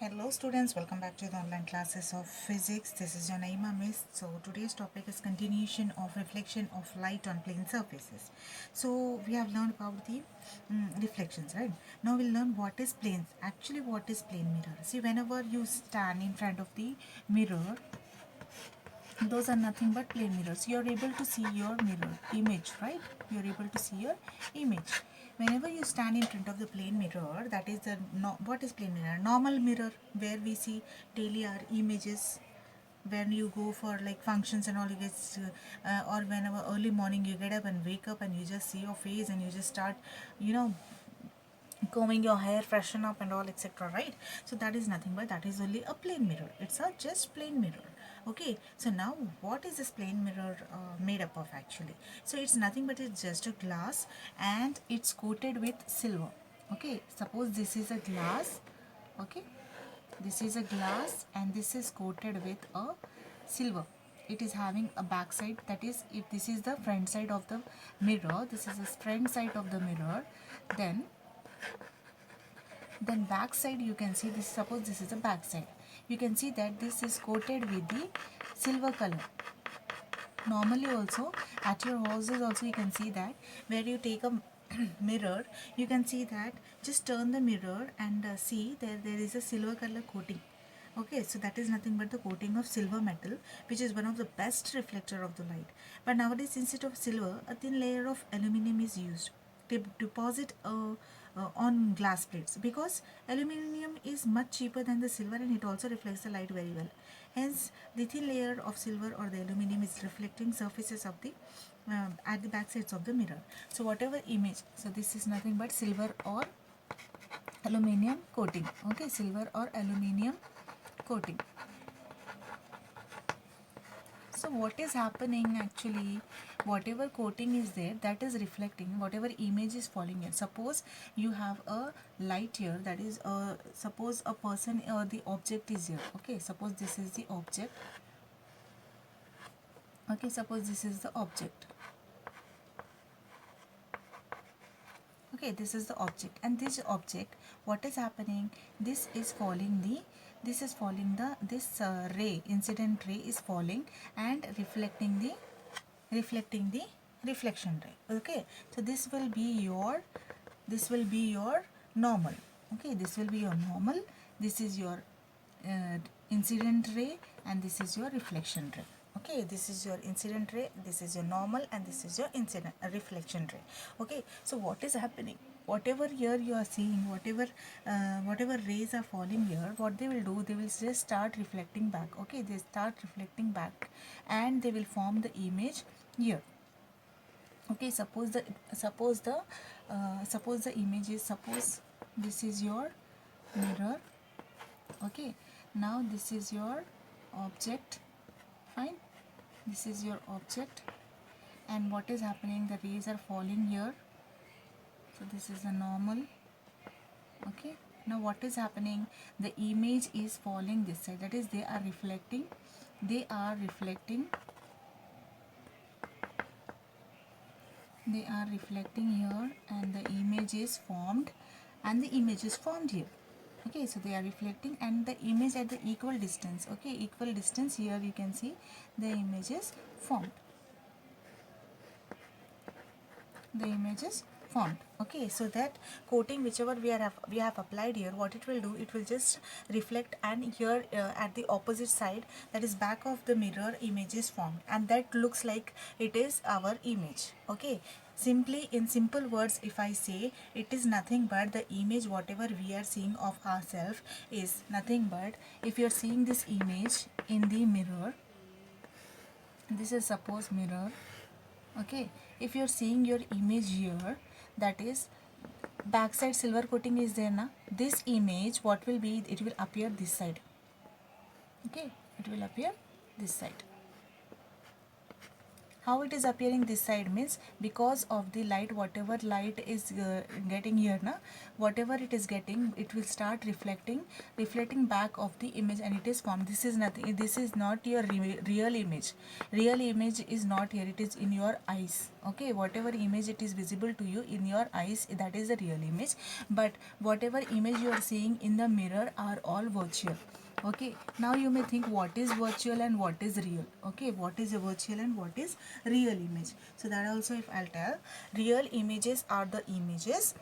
Hello students, welcome back to the online classes of physics. This is your Naima Miss. So today's topic is continuation of reflection of light on plane surfaces. So we have learned about the reflections, right? Now we'll learn what is planes. Actually, what is plane mirror? See, whenever you stand in front of the mirror, those are nothing but plane mirrors. You are able to see your mirror image, right? You are able to see your image. Whenever you stand in front of the plane mirror, that is the what is plane mirror? Normal mirror where we see daily our images. When you go for like functions and all, you get or whenever early morning you get up and wake up and you just see your face and you just start, you know, combing your hair, freshen up and all, etc., right? So that is nothing but that is only a plain mirror. It's a just plain mirror. Okay, so now what is this plain mirror made up of actually? So it's nothing but it's just a glass and it's coated with silver. Okay, suppose this is a glass. Okay, this is a glass and this is coated with a silver. It is having a back side, that is, if this is the front side of the mirror, this is the front side of the mirror, then back side you can see this. Suppose this is the back side, you can see that this is coated with the silver color. Normally also at your houses also you can see that where you take a mirror, you can see that just turn the mirror and see there is a silver color coating. Okay, so that is nothing but the coating of silver metal, which is one of the best reflector of the light. But nowadays, instead of silver, a thin layer of aluminum is used. They deposit on glass plates because aluminum is much cheaper than the silver and it also reflects the light very well. Hence, the thin layer of silver or the aluminum is reflecting surfaces of the at the back sides of the mirror. So whatever image, so this is nothing but silver or aluminium coating. Okay, silver or aluminium coating. So what is happening actually, whatever coating is there, that is reflecting whatever image is falling in. Suppose you have a light here, that is suppose a person or the object is here. Okay, suppose this is the object. Okay, suppose this is the object. Okay, this is the object, and this object, what is happening, this is falling this ray, incident ray is falling and reflecting the reflection ray. Okay, so this will be your normal. Okay, this will be your normal, this is your incident ray, and this is your reflection ray. Okay, this is your incident ray, this is your normal, and this is your incident reflection ray. Okay, so what is happening, whatever here you are seeing, whatever rays are falling here, what they will do, they will just start reflecting back. Okay, they start reflecting back and they will form the image here. Okay, suppose the image is, suppose this is your mirror. Okay, now this is your object. Fine, this is your object, and what is happening, the rays are falling here. So this is a normal. Okay, now what is happening, the image is falling this side, that is they are reflecting they are reflecting here, and the image is formed here. Okay, so they are reflecting and the image at the equal distance. Okay, equal distance, here you can see the image is formed. Okay, so that coating whichever we have applied here, what it will do, it will just reflect, and here at the opposite side, that is back of the mirror, image is formed, and that looks like it is our image. Okay, simply in simple words, if I say, it is nothing but the image whatever we are seeing of ourselves is nothing but, if you are seeing this image in the mirror, this is suppose mirror. Okay, if you're seeing your image here, that is backside silver coating is there na, this image what will be, it will appear this side. Okay, it will appear this side. How it is appearing this side means because of the light, whatever light is getting here na, whatever it is getting, it will start reflecting back of the image, and it is formed. This is nothing, this is not your real image. Real image is not here, it is in your eyes. Okay, whatever image it is visible to you in your eyes, that is the real image. But whatever image you are seeing in the mirror are all virtual. Okay, now you may think what is virtual and what is real. Okay, what is a virtual and what is real image. So that also, if I'll tell, real images are the images,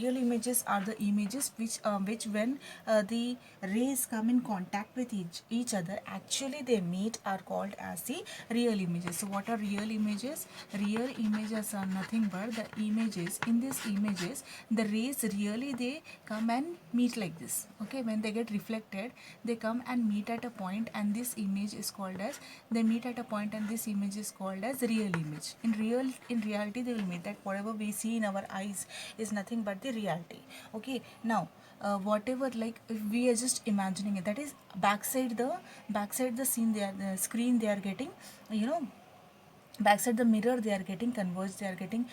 real images are the images which when the rays come in contact with each other, actually they meet, are called as the real images. So what are real images? Real images are nothing but the images, in these images the rays really they come and meet like this. Okay, when they get reflected, they come and meet at a point, and this image is called as, they meet at a point and this image is called as real image. In reality they will meet, that whatever we see in our eyes is nothing but the reality. Okay, now whatever, like if we are just imagining it, that is backside the scene, they are the screen they are getting, you know, backside the mirror they are getting converged, they are getting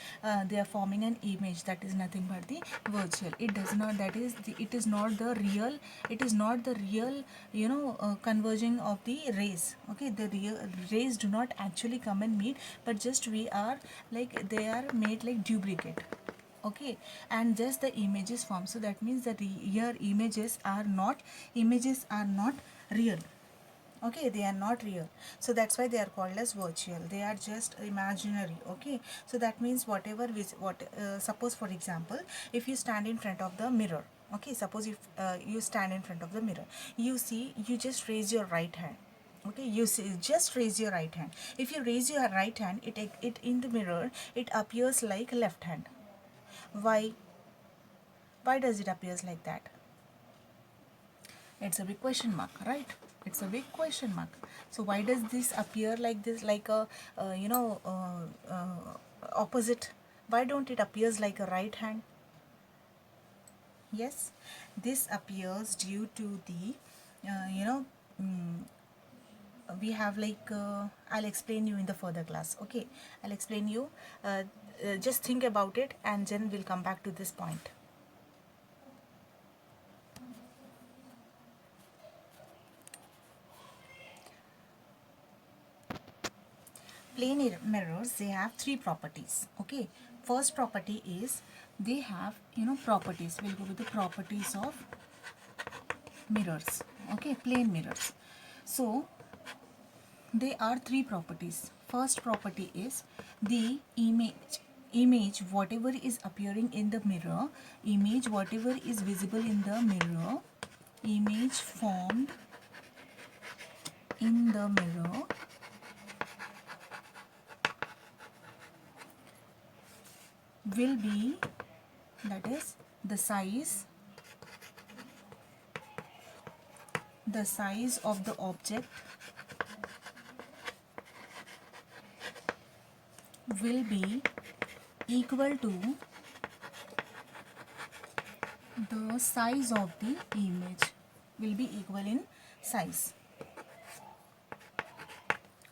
they are forming an image, that is nothing but the virtual. It does not, that is the, it is not the real, it is not the real, you know, converging of the rays. Okay, the real rays do not actually come and meet, but just we are like, they are made like duplicate. Okay, and just the images form. So that means that your images are not real. Okay, they are not real, so that's why they are called as virtual, they are just imaginary. Okay, so that means whatever suppose for example, if you stand in front of the mirror, okay, suppose if you stand in front of the mirror, you see, you just raise your right hand. Okay, you see, just raise your right hand. If you raise your right hand, it in the mirror it appears like left hand. Why why does it appears like that? It's a big question mark, right? It's a big question mark. So why does this appear like this, like a opposite? Why don't it appears like a right hand? Yes, this appears due to the you know mm, we have like I'll explain you in the further class. Okay, I'll explain you. Just think about it, and then we'll come back to this point. Plane mirrors, they have three properties. Okay, first property is, they have, you know, properties. We'll go with the properties of mirrors. Okay, plane mirrors. So they are three properties. First property is the image whatever is appearing in the mirror, image whatever is visible in the mirror, image formed in the mirror will be, that is the size of the object will be equal to the size of the image, will be equal in size.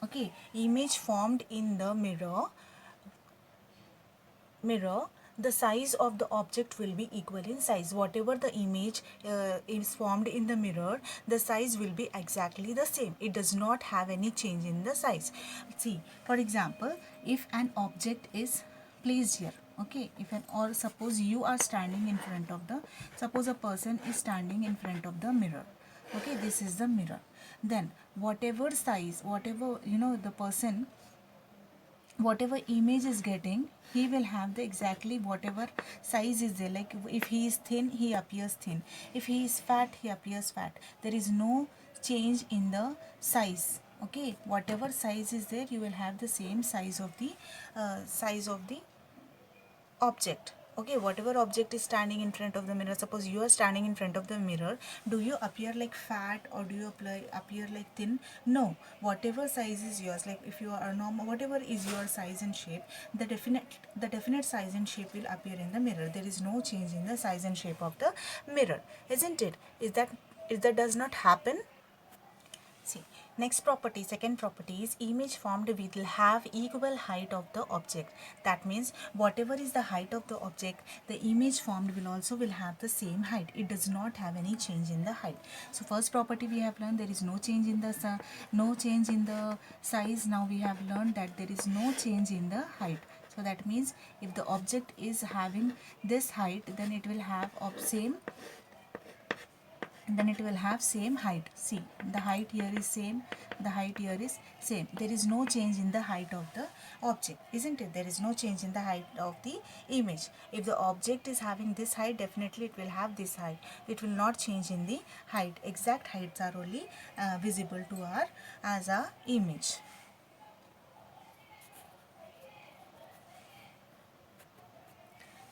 Okay, image formed in the mirror, the size of the object will be equal in size. Whatever the image is formed in the mirror, the size will be exactly the same. It does not have any change in the size. See, for example, if an object is placed here, okay, if an, or suppose you are standing in front of the, suppose a person is standing in front of the mirror. Okay, this is the mirror. Then whatever size, whatever, you know, the person, whatever image is getting, he will have the exactly whatever size is there. Like if he is thin, he appears thin. If he is fat, he appears fat. There is no change in the size. Okay, whatever size is there, you will have the same size of the object. Okay, whatever object is standing in front of the mirror, suppose you are standing in front of the mirror, do you appear like fat or do you appear like thin? No, whatever size is yours, like if you are normal, whatever is your size and shape, the definite size and shape will appear in the mirror. There is no change in the size and shape of the mirror, isn't it? Is that does not happen? See, Next property, second property is image formed will have equal height of the object. That means whatever is the height of the object, the image formed will have the same height. It does not have any change in the height. So first property we have learned there is no change in the no change in the size. Now we have learned that there is no change in the height. So that means if the object is having this height, then it will have of same, then it will have same height. See, the height here is same, the height here is same. There is no change in the height of the object, isn't it? There is no change in the height of the image. If the object is having this height, definitely it will have this height. It will not change in the height. Exact heights are only visible to our as a image.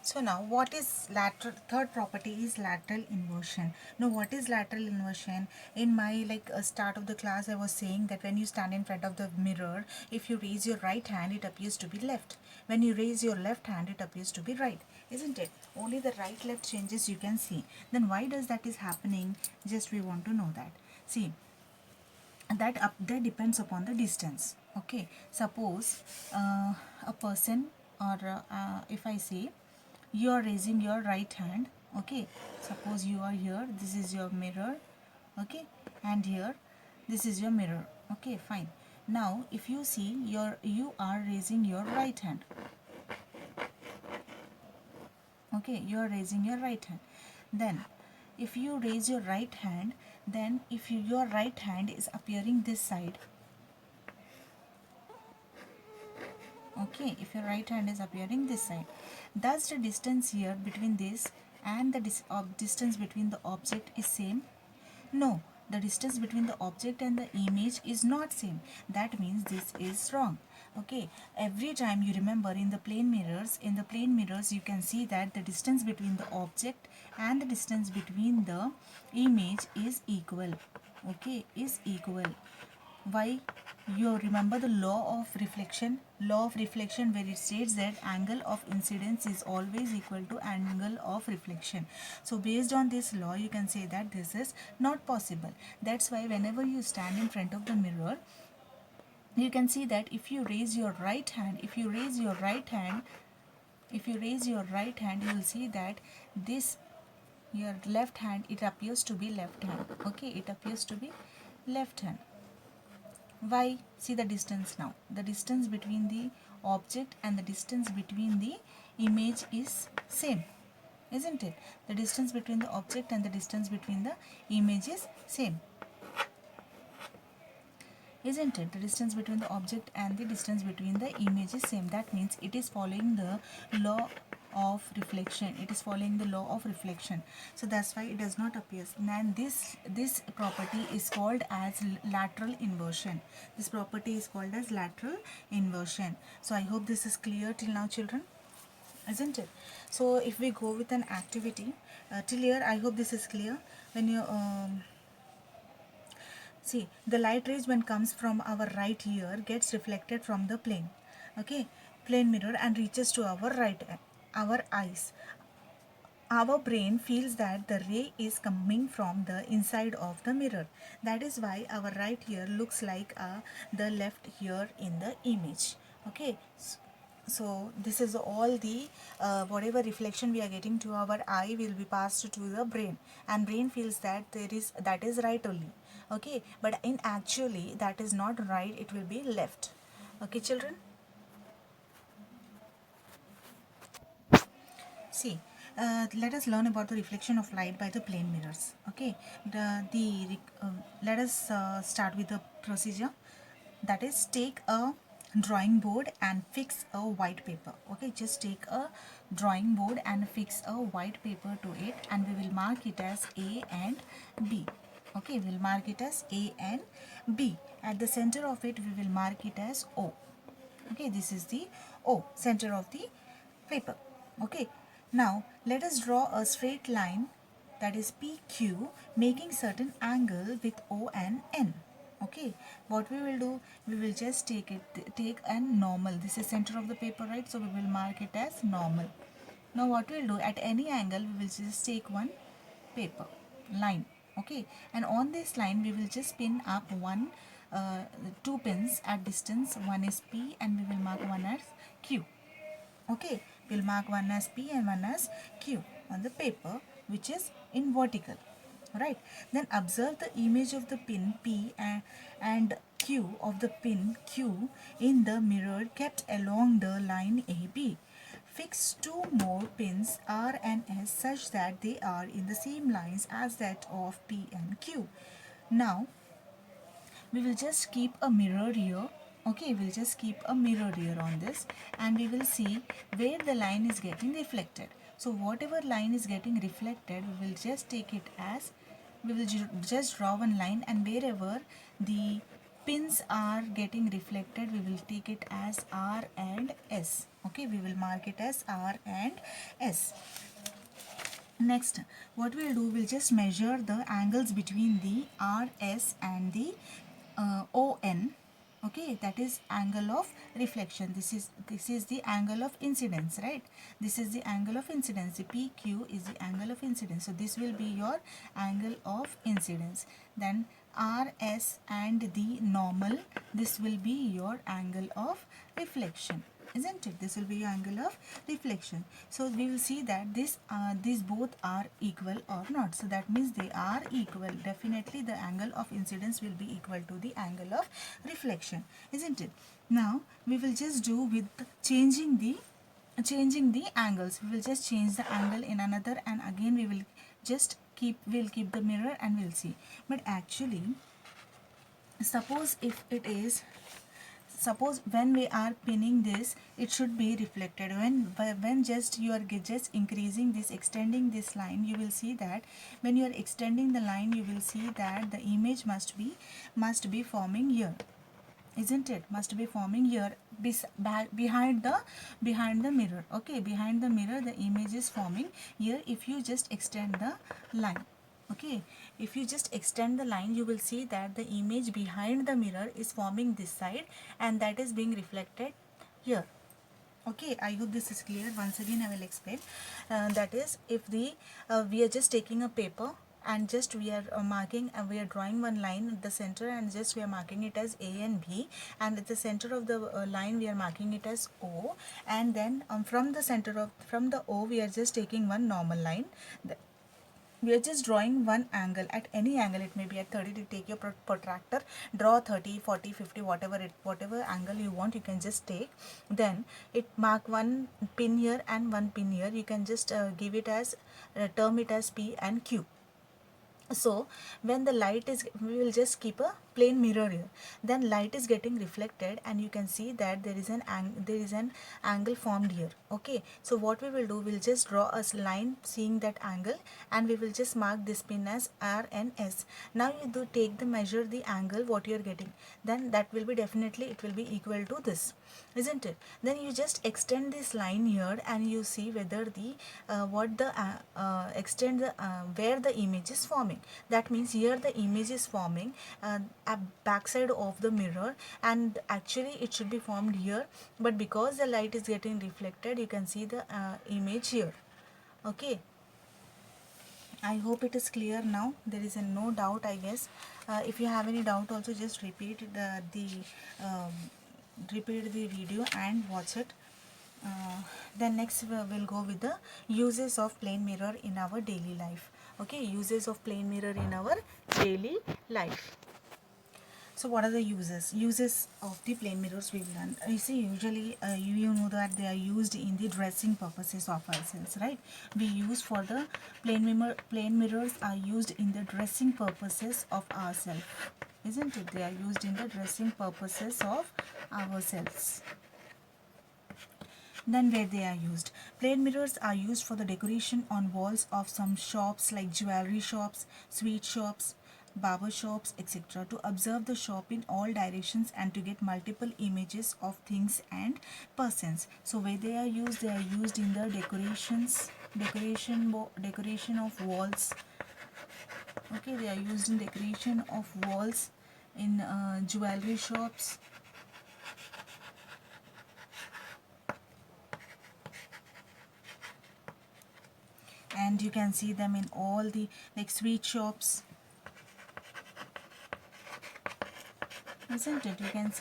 So now what is lateral, third property is lateral inversion. Now what is lateral inversion? In my start of the class I was saying that when you stand in front of the mirror, if you raise your right hand it appears to be left. When you raise your left hand it appears to be right, isn't it? Only the right left changes you can see. Then why does that is happening? Just we want to know that. See, that depends upon the distance. Okay, suppose a person or if I say you are raising your right hand, okay, suppose you are here, this is your mirror, okay, and here this is your mirror, okay, fine. Now if you see you are raising your right hand, okay, you are raising your right hand. Then if you raise your right hand, then if your right hand is appearing this side, okay, if your right hand is appearing this side, does the distance here between this and the distance between the object is same? No, the distance between the object and the image is not same. That means this is wrong. Okay, every time you remember in the plane mirrors you can see that the distance between the object and the distance between the image is equal. Okay, is equal. Why? You remember the law of reflection where it states that angle of incidence is always equal to angle of reflection. So based on this law you can say that this is not possible. That's why whenever you stand in front of the mirror, you can see that if you raise your right hand, you will see that this your left hand, it appears to be left hand. Okay, it appears to be left hand. Why? See the distance now. The distance between the object and the distance between the image is same, isn't it? The distance between the object and the distance between the image is same, isn't it? The distance between the object and the distance between the image is same. That means it is following the law of reflection. It is following the law of reflection. So that's why it does not appear. And this property is called as lateral inversion. This property is called as lateral inversion. So I hope this is clear till now, children, isn't it? So if we go with an activity till here, I hope this is clear. When you see, the light rays when comes from our right ear gets reflected from the plane, okay, plane mirror, and reaches to our eyes. Our brain feels that the ray is coming from the inside of the mirror. That is why our right ear looks like the left ear in the image. Okay. So this is all the whatever reflection we are getting to our eye will be passed to the brain, and brain feels that that is right only. Okay, but in actually that is not right, it will be left. Okay, children. See, let us learn about the reflection of light by the plane mirrors. Okay, let us start with the procedure. That is, take a drawing board and fix a white paper. Okay, just take a drawing board and fix a white paper to it, and we will mark it as A and B. Okay, we'll mark it as A and B. At the center of it, we will mark it as O. Okay, this is the O, center of the paper. Okay, now let us draw a straight line, that is PQ, making certain angle with O and N. Okay, what we will do, we will just take a normal. This is center of the paper, right? So we will mark it as normal. Now what we'll do, at any angle we will just take one paper line. Okay, and on this line we will just pin up one two pins at distance. One is P and we will mark one as Q. Okay, we'll mark one as P and one as Q on the paper, which is in vertical. Right, then observe the image of the pin P and Q of the pin Q in the mirror kept along the line AB. Fix two more pins R and S such that they are in the same lines as that of P and Q. Now we will just keep a mirror here. Okay, we'll just keep a mirror here on this, and we will see where the line is getting reflected. So whatever line is getting reflected, we will just take it as, we will just draw one line, and wherever the pins are getting reflected, we will take it as R and S. Okay, we will mark it as R and S. Next, what we'll do, we'll just measure the angles between the RS and the ON. Okay, that is angle of reflection. This is the angle of incidence, right? This is the angle of incidence. The PQ is the angle of incidence. So this will be your angle of incidence. Then RS and the normal, this will be your angle of reflection, isn't it? This will be your angle of reflection. So we will see that these both are equal or not. So that means they are equal. Definitely the angle of incidence will be equal to the angle of reflection, isn't it? Now we will just do with changing the angles. We will just change the angle in another, and again we will just keep the mirror and we'll see. But actually, suppose if it is, suppose when we are pinning this, it should be reflected. When just you are just increasing this, extending this line, you will see that when you are extending the line, you will see that the image must be forming here, isn't it? Must be forming here behind the mirror. Okay, behind the mirror the image is forming here if you just extend the line. Okay, if you just extend the line, you will see that the image behind the mirror is forming this side, and that is being reflected here. Okay, I hope this is clear. Once again I will explain. That is, if the we are just taking a paper and just we are marking, we are drawing one line at the center, and just we are marking it as A and B, and at the center of the line we are marking it as O, and then from the O we are just taking one normal line. We are just drawing one angle. At any angle, it may be at 30, to take your protractor, draw 30, 40, 50, whatever angle you want, you can just take. Then it mark one pin here and one pin here. You can just give it as term it as P and Q. So when the light is, we will just keep a plain mirror here, then light is getting reflected, and you can see that there is an angle formed here. Okay, so what we will do, we'll just draw a line seeing that angle, and we will just mark this pin as R and S. Now you do take the measure the angle what you are getting, then that will be definitely, it will be equal to this, isn't it? Then you just extend this line here, and you see whether the extend the where the image is forming. That means here the image is forming at backside of the mirror, and actually it should be formed here, but because the light is getting reflected, you can see the image here. Okay, I hope it is clear now. There is no doubt, I guess. If you have any doubt also, just repeat the video and watch it. Then next we will go with the uses of plane mirror in our daily life. Okay, uses of plane mirror in our daily life. So what are the uses of the plane mirrors we've learned? You see, usually you know that they are used in the dressing purposes of ourselves, right? We use for the plane mirrors are used in the dressing purposes of ourselves, isn't it? They are used in the dressing purposes of ourselves. Then where they are used, plane mirrors are used for the decoration on walls of some shops like jewelry shops, sweet shops, barber shops, etc., to observe the shop in all directions and to get multiple images of things and persons. So where they are used in the decoration of walls. Okay, they are used in decoration of walls in jewelry shops, and you can see them in all the like sweet shops. isn't it? You can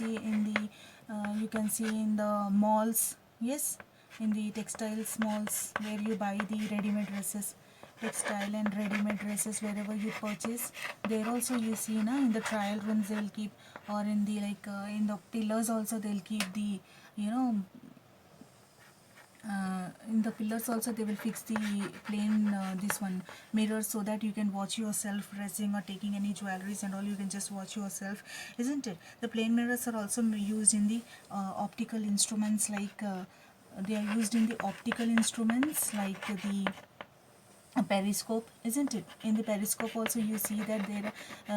see in the malls, yes, in the textiles malls where you buy the ready-made dresses, textile and ready-made dresses wherever you purchase. There also you see na, in the trial rooms they'll keep, or in the in the pillars also they'll keep the, you know, in the pillars also they will fix the plain this one mirrors, so that you can watch yourself dressing or taking any jewelries and all. You can just watch yourself, isn't it? The plain mirrors are also used in the optical instruments, they are used in the optical instruments like the periscope, isn't it? In the periscope also you see that there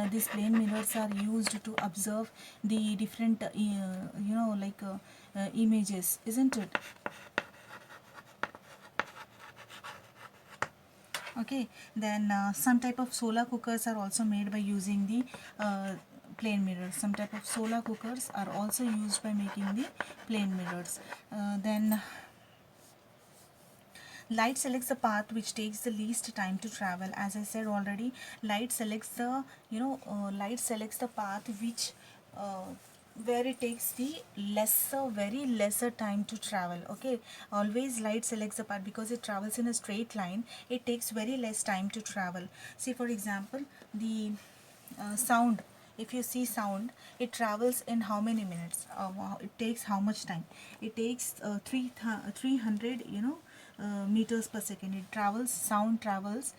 these plane mirrors are used to observe the different images, isn't it? Okay, then some type of solar cookers are also made by using the plane mirrors. Some type of solar cookers are also used by making the plane mirrors. Then light selects the path which takes the least time to travel. As I said already, light selects the light selects the path which uh, where it takes the very lesser time to travel. Okay, always light selects the path because it travels in a straight line. It takes very less time to travel. See, for example, the sound, if you see sound, it travels in how many minutes, it takes how much time? It takes 300 meters per second. It travels, sound travels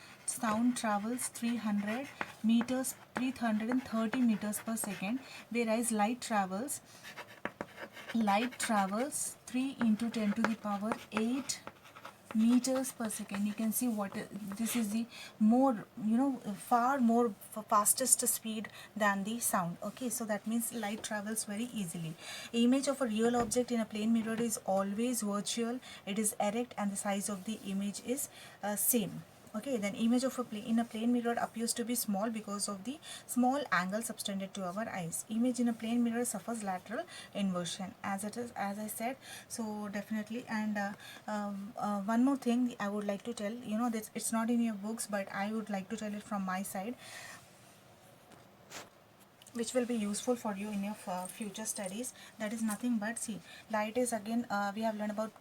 300 meters, 330 meters per second, whereas light travels 3 into 10 to the power 8 meters per second. You can see what this is the more, far more fastest speed than the sound. Okay, so that means light travels very easily. Image of a real object in a plane mirror is always virtual. It is erect and the size of the image is same. Okay, then image of a plane in a plane mirror appears to be small because of the small angle subtended to our eyes. Image in a plane mirror suffers lateral inversion, as it is, as I said. So definitely. And one more thing I would like to tell, that it's not in your books, but I would like to tell it from my side, which will be useful for you in your future studies. That is nothing but, see, light is again, we have learned about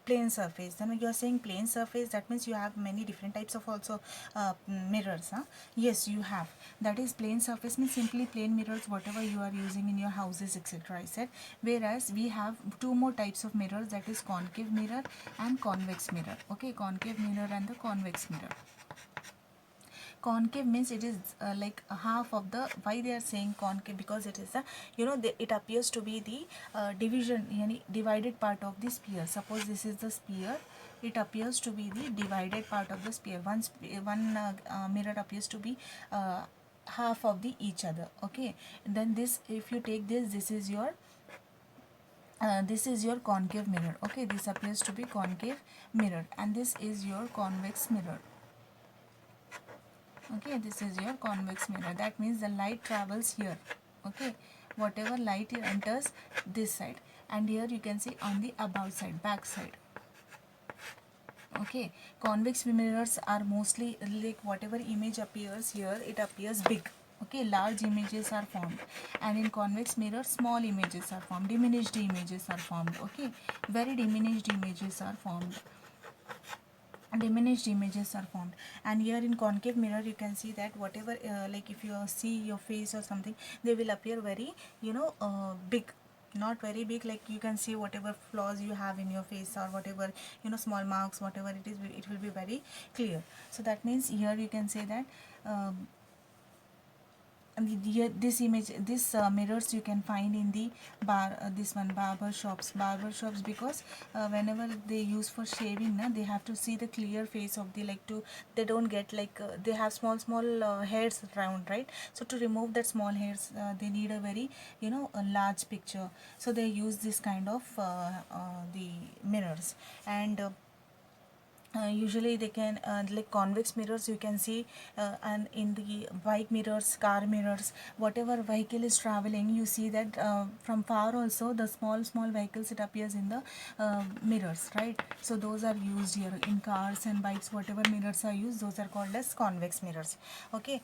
plane surface. Then when you are saying plane surface, that means you have many different types of also mirrors, huh? Yes, you have. That is, plane surface means simply plane mirrors, whatever you are using in your houses, etc. I said. Whereas we have two more types of mirrors, that is concave mirror and convex mirror. Okay, concave mirror and the convex mirror. Concave means it is like a half of the, why they are saying concave, because it is a, it appears to be the division, divided part of the sphere. Suppose this is the sphere, it appears to be the divided part of the sphere. One mirror appears to be half of the each other. Okay, then this, if you take this is your concave mirror. Okay, this appears to be concave mirror, and this is your convex mirror. Okay, this is your convex mirror. That means the light travels here. Okay, whatever light enters this side, and here you can see on the above side, back side. Okay, convex mirrors are mostly like whatever image appears here, it appears big. Okay, large images are formed, and in convex mirror small images are formed, diminished images are formed. Okay, very diminished images are formed, diminished images are formed. And here in concave mirror you can see that whatever like if you see your face or something, they will appear very big, not very big, like you can see whatever flaws you have in your face or whatever, small marks, whatever it is, it will be very clear. So that means here you can say that and here this image, this mirrors you can find in the this one, barber shops, because whenever they use for shaving na, they have to see the clear face of the, like, to, they don't get like they have small hairs around, right? So to remove that small hairs, they need a very, a large picture. So they use this kind of the mirrors. And usually they can like convex mirrors you can see, and in the bike mirrors, car mirrors, whatever vehicle is traveling, you see that from far also the small vehicles, it appears in the mirrors, right? So those are used here in cars and bikes. Whatever mirrors are used, those are called as convex mirrors. Okay,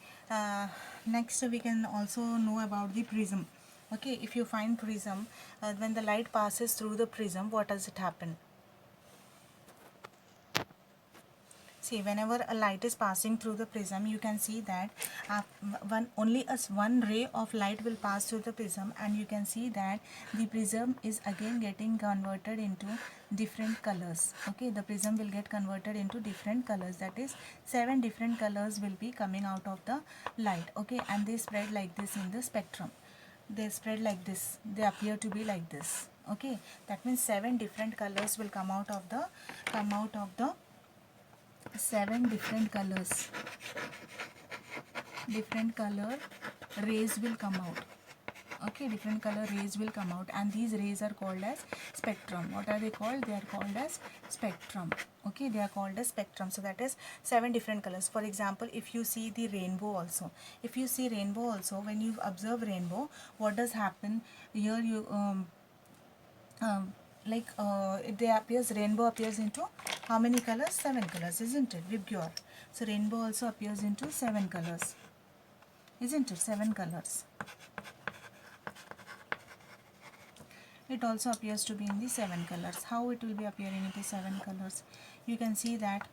next we can also know about the prism. Okay, if you find prism, when the light passes through the prism, what does it happen? See, whenever a light is passing through the prism, you can see that one ray of light will pass through the prism, and you can see that the prism is again getting converted into different colors. Okay, the prism will get converted into different colors. That is, 7 different colors will be coming out of the light. Okay, and they spread like this in the spectrum. They spread like this. They appear to be like this. Okay, that means 7 different colors will come out of the 7 different color rays will come out. Okay, different color rays will come out, and these rays are called as spectrum. What are they called? They are called as spectrum. Okay, they are called as spectrum. So that is 7 different colors. For example, if you see the rainbow also, when you observe rainbow, what does happen here? You like they appears rainbow appears into how many colors? 7 colors, isn't it? Vibgyor. So rainbow also appears into 7 colors, isn't it? 7 colors. It also appears to be in the 7 colors. How it will be appearing in the 7 colors? You can see that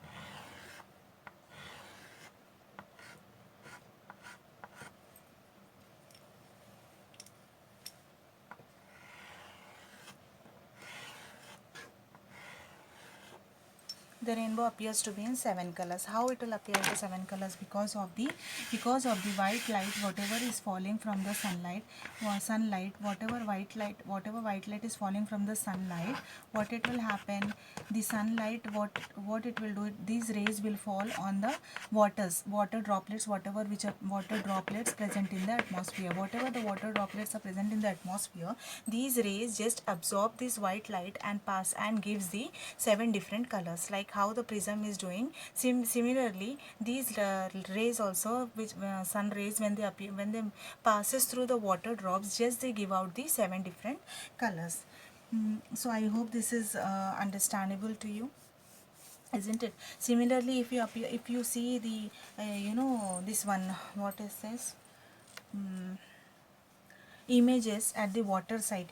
the rainbow appears to be in 7 colors. How it will appear in the 7 colors? Because of the white light, whatever is falling from the sunlight, whatever white light is falling from the sunlight, what it will happen? The sunlight, what it will do? These rays will fall on the water droplets, water droplets present in the atmosphere. Whatever the water droplets are present in the atmosphere, these rays just absorb this white light and pass and gives the 7 different colors, like how the prism is doing. Similarly, these rays also, which sun rays, when they appear, when they passes through the water drops, just they give out the 7 different colors. So I hope this is understandable to you, isn't it? Similarly, if you see the this one, what is this? Images at the water side.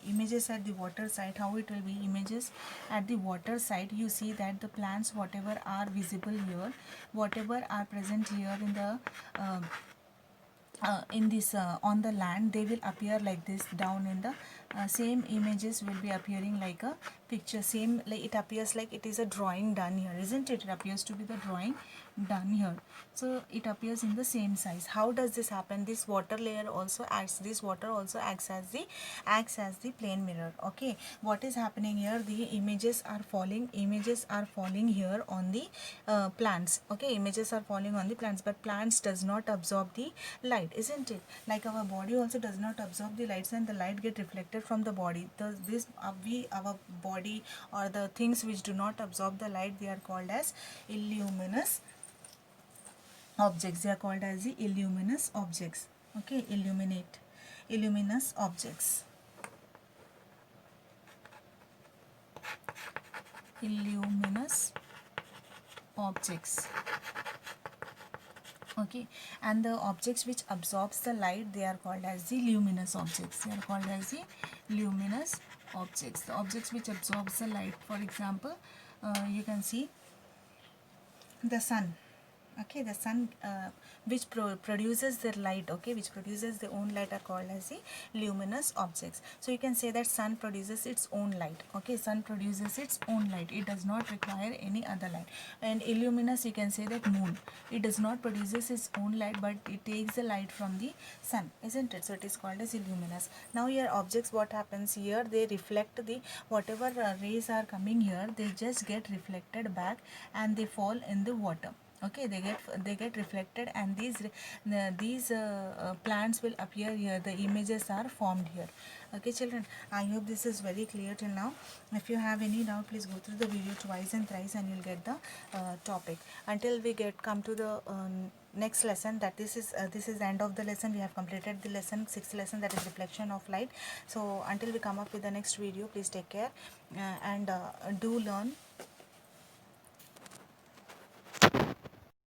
How it will be? Images at the water side, you see that the plants, whatever are visible here, whatever are present here in this on the land, they will appear like this. Down in the same images will be appearing like a picture, same, like it appears like it is a drawing done here, isn't it? It appears to be the drawing done here. So it appears in the same size. How does this happen? This water also acts as the plane mirror. Okay, what is happening here? The images are falling here on the plants. Okay, images are falling on the plants, but plants does not absorb the light, isn't it? Like our body also does not absorb the lights, and the light get reflected from the body. Our body, or the things which do not absorb the light, they are called as illuminous objects. They are called as the illuminous objects. Okay, illuminous objects. Illuminous objects. Okay, and the objects which absorbs the light, they are called as the luminous objects. The objects which absorbs the light, for example, you can see the sun. Okay, the sun which produces the light, okay, which produces their own light, are called as the luminous objects. So you can say that sun produces its own light. Okay, sun produces its own light, it does not require any other light. And illuminous, you can say that moon, it does not produces its own light, but it takes the light from the sun, isn't it? So it is called as illuminous. Now here objects, what happens here? They reflect the whatever rays are coming here, they just get reflected back and they fall in the water. Okay, they get reflected, and these plants will appear here. The images are formed here. Okay children, I hope this is very clear till now. If you have any doubt, please go through the video twice and thrice, and you'll get the topic. Until we come to the next lesson, that this is the end of the lesson. We have completed the lesson, 6th lesson, that is reflection of light. So until we come up with the next video, please take care and do learn